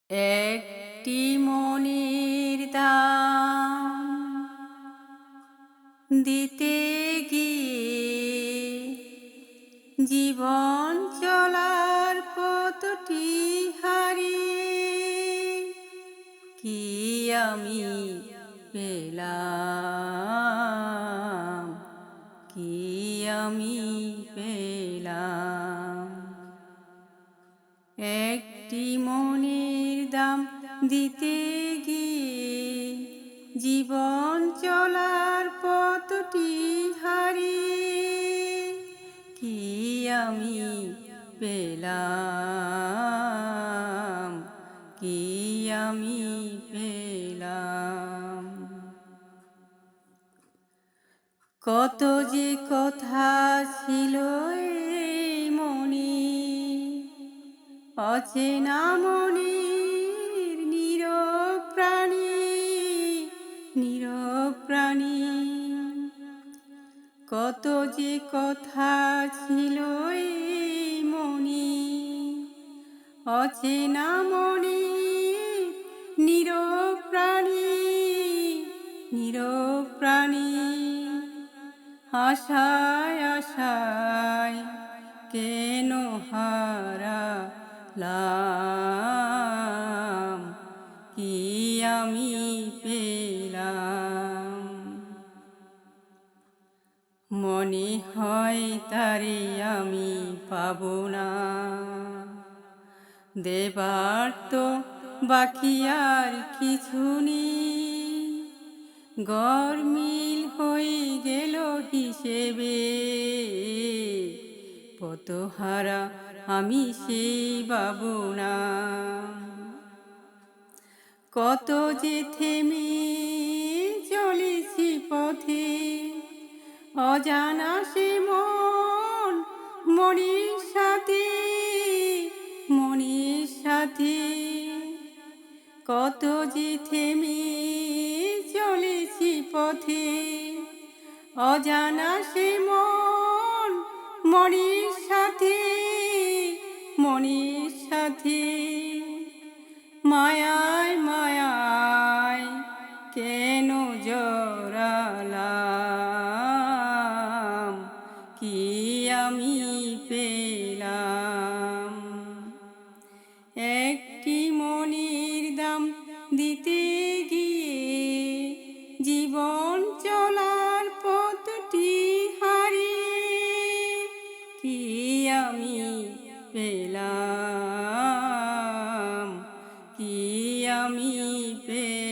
একটি মনের দাম দিতে গিয়ে জীবন চলার পথটি হারিয়ে কি আমি পেলাম, কি আমি পেলাম। একটি মনের দাম দিতে গিয়ে জীবন চলার পথটি হারিয়ে কি আমি পেলাম, কি আমি পেলাম। কত যে কথা ছিল এই মনে, অচেনা মনের নীরব প্রাণী, নীরব প্রাণী। কত যে কথা ছিল এই মনে, অচেনা মনের নীরব প্রাণী, নীরব প্রাণী। আশায় আশায় কেন হারালাম, কি আমি পেলাম। মনে হয় তারে আমি পাবো না, দেবার তো বাকি আর কিছু নেই। গরমিল হয়ে গেল হিসেবে, পতহারা আমি সেই পাবো না। কত যে থেমে চলেছি পথে, অজানা সে মন মনের সাথে, মনের সাথে। কত যে থেমে চলেছি পথে, অজানা সে মন মনের সাথে, মনের সাথে। মায়ায় মায়ায় কেন জড়ালাম, কি আমি পেলাম। একটি মনের দাম দিতে গিয়ে জীবন চলার পথটি হারিয়ে কি আমি পেলাম, কি আমি পেলাম।